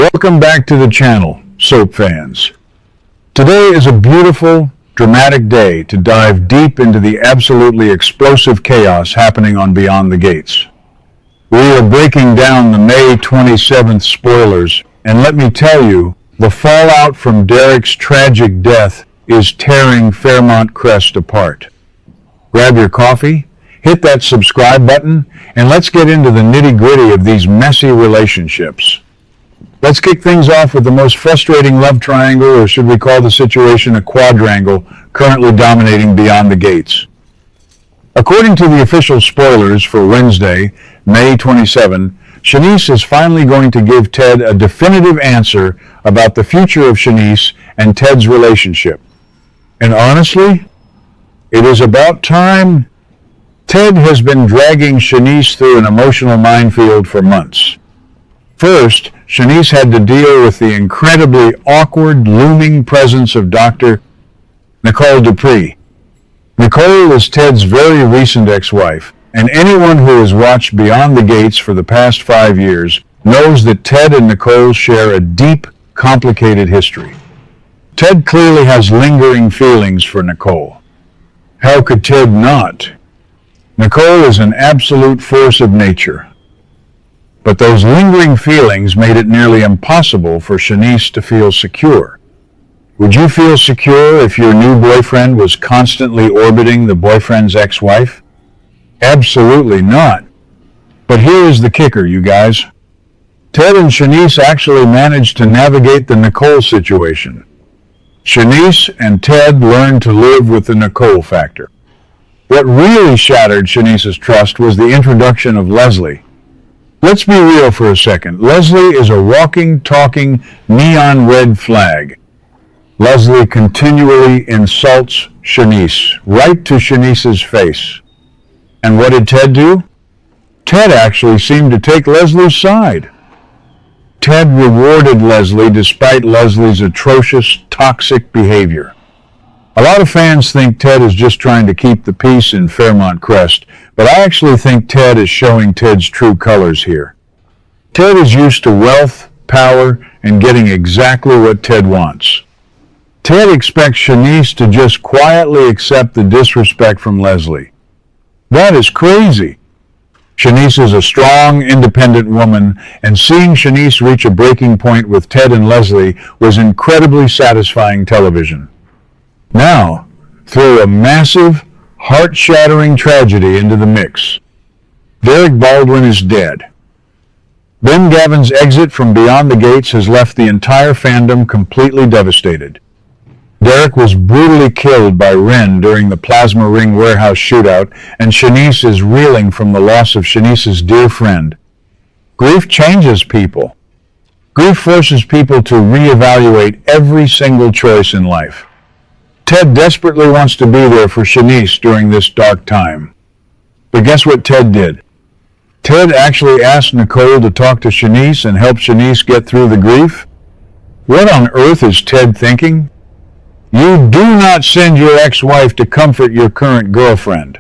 Welcome back to the channel, soap fans. Today is a beautiful, dramatic day to dive deep into the absolutely explosive chaos happening on Beyond the Gates. We are breaking down the May 27th spoilers, and let me tell you, the fallout from Derek's tragic death is tearing Fairmont Crest apart. Grab your coffee, hit that subscribe button, and let's get into the nitty-gritty of these messy relationships. Let's kick things off with the most frustrating love triangle, or should we call the situation a quadrangle, currently dominating Beyond the Gates. According to the official spoilers for Wednesday, May 27, Shanice is finally going to give Ted a definitive answer about the future of Shanice and Ted's relationship. And honestly, it is about time. Ted has been dragging Shanice through an emotional minefield for months. First, Shanice had to deal with the incredibly awkward, looming presence of Dr. Nicole Dupree. Nicole is Ted's very recent ex-wife, and anyone who has watched Beyond the Gates for the past 5 years knows that Ted and Nicole share a deep, complicated history. Ted clearly has lingering feelings for Nicole. How could Ted not? Nicole is an absolute force of nature. But those lingering feelings made it nearly impossible for Shanice to feel secure. Would you feel secure if your new boyfriend was constantly orbiting the boyfriend's ex-wife? Absolutely not. But here is the kicker, you guys. Ted and Shanice actually managed to navigate the Nicole situation. Shanice and Ted learned to live with the Nicole factor. What really shattered Shanice's trust was the introduction of Leslie. Let's be real for a second. Leslie is a walking, talking, neon red flag. Leslie continually insults Shanice, right to Shanice's face. And what did Ted do? Ted actually seemed to take Leslie's side. Ted rewarded Leslie despite Leslie's atrocious, toxic behavior. A lot of fans think Ted is just trying to keep the peace in Fairmont Crest, but I actually think Ted is showing Ted's true colors here. Ted is used to wealth, power, and getting exactly what Ted wants. Ted expects Shanice to just quietly accept the disrespect from Leslie. That is crazy. Shanice is a strong, independent woman, and seeing Shanice reach a breaking point with Ted and Leslie was incredibly satisfying television. Now, throw a massive, heart-shattering tragedy into the mix. Derek Baldwin is dead. Ben Gavin's exit from Beyond the Gates has left the entire fandom completely devastated. Derek was brutally killed by Ren during the Plasma Ring warehouse shootout, and Shanice is reeling from the loss of Shanice's dear friend. Grief changes people. Grief forces people to reevaluate every single choice in life. Ted desperately wants to be there for Shanice during this dark time. But guess what Ted did? Ted actually asked Nicole to talk to Shanice and help Shanice get through the grief. What on earth is Ted thinking? You do not send your ex-wife to comfort your current girlfriend.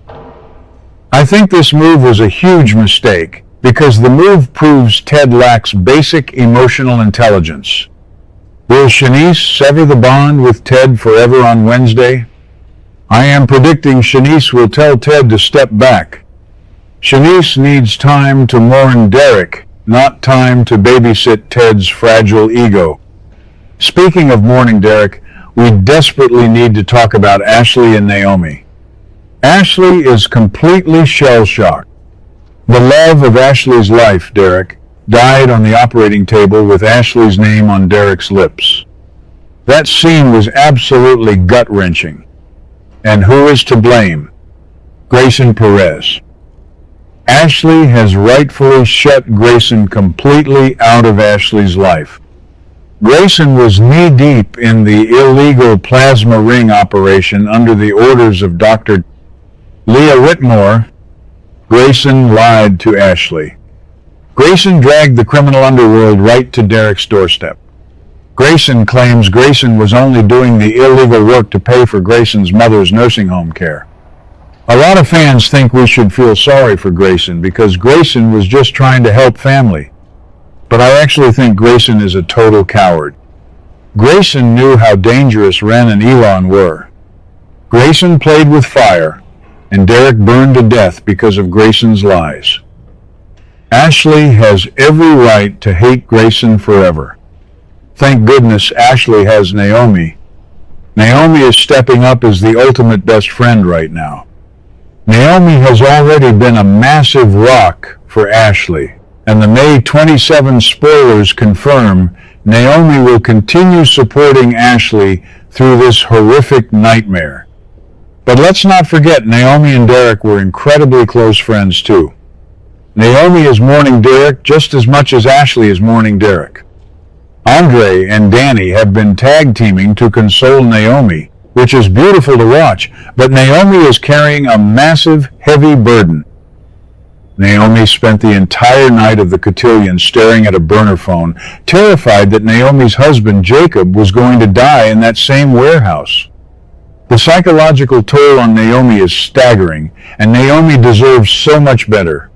I think this move was a huge mistake because the move proves Ted lacks basic emotional intelligence. Will Shanice sever the bond with Ted forever on Wednesday? I am predicting Shanice will tell Ted to step back. Shanice needs time to mourn Derek, not time to babysit Ted's fragile ego. Speaking of mourning Derek, we desperately need to talk about Ashley and Naomi. Ashley is completely shell-shocked. The love of Ashley's life, Derek, died on the operating table with Ashley's name on Derek's lips. That scene was absolutely gut-wrenching. And who is to blame? Grayson Perez. Ashley has rightfully shut Grayson completely out of Ashley's life. Grayson was knee-deep in the illegal plasma ring operation under the orders of Dr. Leah Whitmore. Grayson lied to Ashley. Grayson dragged the criminal underworld right to Derek's doorstep. Grayson claims Grayson was only doing the illegal work to pay for Grayson's mother's nursing home care. A lot of fans think we should feel sorry for Grayson because Grayson was just trying to help family. but I actually think Grayson is a total coward. Grayson knew how dangerous Ren and Elon were. Grayson played with fire, and Derek burned to death because of Grayson's lies. Ashley has every right to hate Grayson forever. Thank goodness Ashley has Naomi. Naomi is stepping up as the ultimate best friend right now. Naomi has already been a massive rock for Ashley, and the May 27 spoilers confirm Naomi will continue supporting Ashley through this horrific nightmare. But let's not forget Naomi and Derek were incredibly close friends too. Naomi is mourning Derek just as much as Ashley is mourning Derek. Andre and Danny have been tag teaming to console Naomi, which is beautiful to watch, but Naomi is carrying a massive, heavy burden. Naomi spent the entire night of the cotillion staring at a burner phone, terrified that Naomi's husband, Jacob, was going to die in that same warehouse. The psychological toll on Naomi is staggering, and Naomi deserves so much better.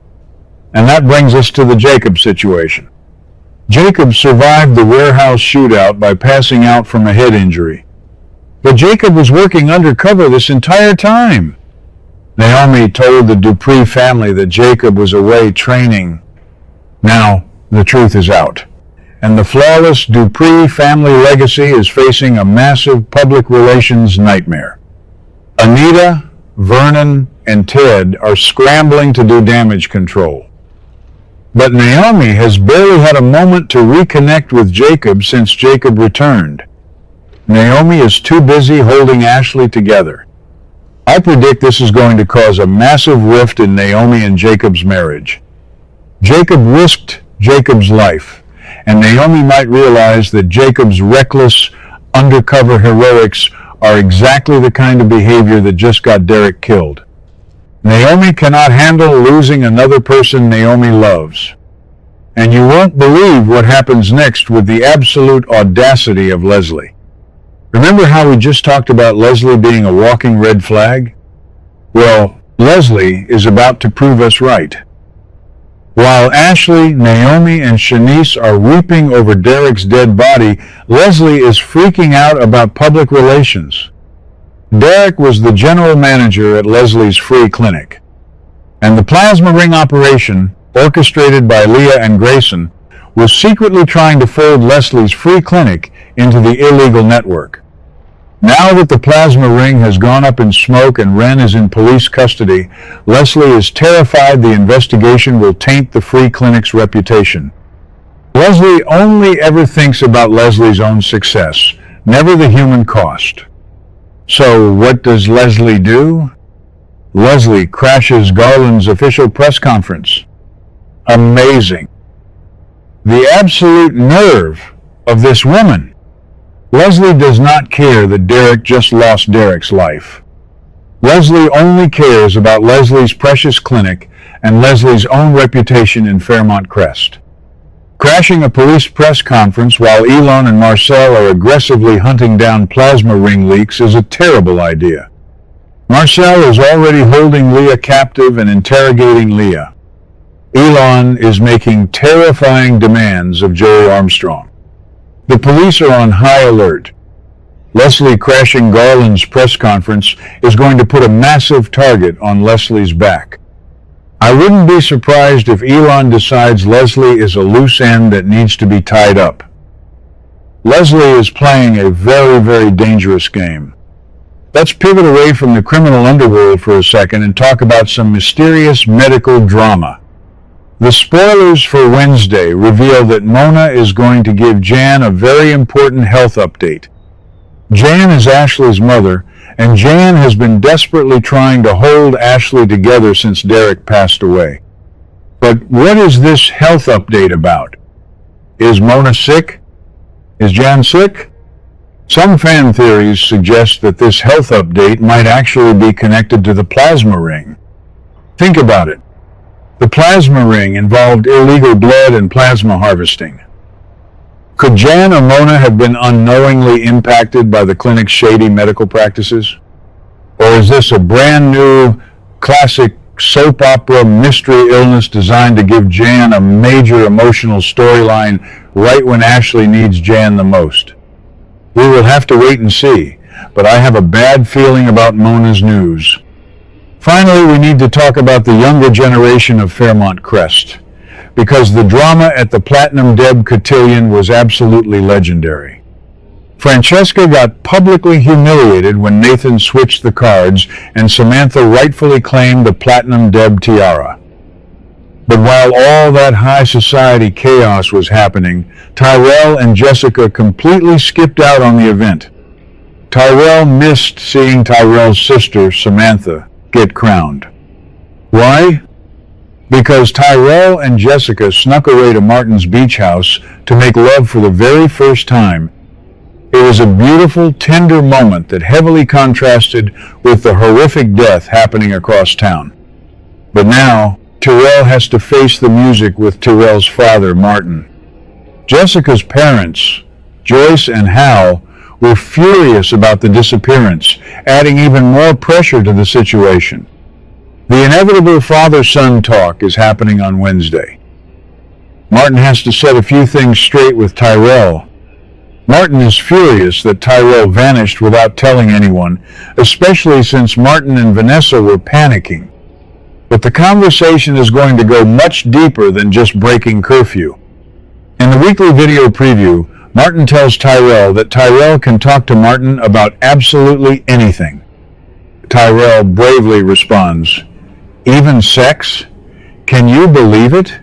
And that brings us to the Jacob situation. Jacob survived the warehouse shootout by passing out from a head injury. But Jacob was working undercover this entire time. Naomi told the Dupree family that Jacob was away training. Now, the truth is out, and the flawless Dupree family legacy is facing a massive public relations nightmare. Anita, Vernon, and Ted are scrambling to do damage control. But Naomi has barely had a moment to reconnect with Jacob since Jacob returned. Naomi is too busy holding Ashley together. I predict this is going to cause a massive rift in Naomi and Jacob's marriage. Jacob risked Jacob's life, and Naomi might realize that Jacob's reckless, undercover heroics are exactly the kind of behavior that just got Derek killed. Naomi cannot handle losing another person Naomi loves. And you won't believe what happens next with the absolute audacity of Leslie. Remember how we just talked about Leslie being a walking red flag? Well, Leslie is about to prove us right. While Ashley, Naomi, and Shanice are weeping over Derek's dead body, Leslie is freaking out about public relations. Derek was the general manager at Leslie's free clinic, and the plasma ring operation, orchestrated by Leah and Grayson, was secretly trying to fold Leslie's free clinic into the illegal network. Now that the plasma ring has gone up in smoke and Ren is in police custody, Leslie is terrified the investigation will taint the free clinic's reputation. Leslie only ever thinks about Leslie's own success, never the human cost. So what does Leslie do? Leslie crashes Garland's official press conference. Amazing. The absolute nerve of this woman. Leslie does not care that Derek just lost Derek's life. Leslie only cares about Leslie's precious clinic and Leslie's own reputation in Fairmont Crest. Crashing a police press conference while Elon and Marcel are aggressively hunting down plasma ring leaks is a terrible idea. Marcel is already holding Leah captive and interrogating Leah. Elon is making terrifying demands of Joey Armstrong. The police are on high alert. Leslie crashing Garland's press conference is going to put a massive target on Leslie's back. I wouldn't be surprised if Elon decides Leslie is a loose end that needs to be tied up. Leslie is playing a very, very dangerous game. Let's pivot away from the criminal underworld for a second and talk about some mysterious medical drama. The spoilers for Wednesday reveal that Mona is going to give Jan a very important health update. Jan is Ashley's mother, and Jan has been desperately trying to hold Ashley together since Derek passed away. But what is this health update about? Is Mona sick? Is Jan sick? Some fan theories suggest that this health update might actually be connected to the plasma ring. Think about it. The plasma ring involved illegal blood and plasma harvesting. Could Jan or Mona have been unknowingly impacted by the clinic's shady medical practices? Or is this a brand new, classic soap opera mystery illness designed to give Jan a major emotional storyline right when Ashley needs Jan the most. We will have to wait and see, but I have a bad feeling about Mona's news. Finally, we need to talk about the younger generation of Fairmont Crest, because the drama at the Platinum Deb cotillion was absolutely legendary. Francesca got publicly humiliated when Nathan switched the cards and Samantha rightfully claimed the Platinum Deb tiara. But while all that high society chaos was happening, Tyrell and Jessica completely skipped out on the event. Tyrell missed seeing Tyrell's sister, Samantha, get crowned. Why? Because Tyrell and Jessica snuck away to Martin's beach house to make love for the very first time. It was a beautiful, tender moment that heavily contrasted with the horrific death happening across town. But now, Tyrell has to face the music with Tyrell's father, Martin. Jessica's parents, Joyce and Hal, were furious about the disappearance, adding even more pressure to the situation. The inevitable father-son talk is happening on Wednesday. Martin has to set a few things straight with Tyrell. Martin is furious that Tyrell vanished without telling anyone, especially since Martin and Vanessa were panicking. But the conversation is going to go much deeper than just breaking curfew. In the weekly video preview, Martin tells Tyrell that Tyrell can talk to Martin about absolutely anything. Tyrell bravely responds, "Even sex? Can you believe it?"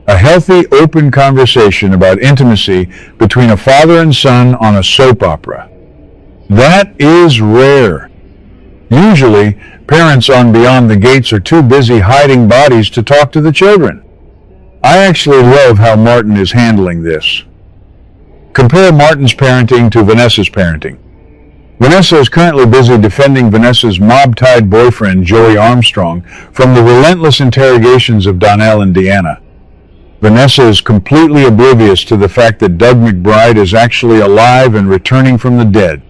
A healthy, open conversation about intimacy between a father and son on a soap opera. That is rare. Usually, parents on Beyond the Gates are too busy hiding bodies to talk to the children. I actually love how Martin is handling this. Compare Martin's parenting to Vanessa's parenting. Vanessa is currently busy defending Vanessa's mob-tied boyfriend, Joey Armstrong, from the relentless interrogations of Donnell and Deanna. Vanessa is completely oblivious to the fact that Doug McBride is actually alive and returning from the dead.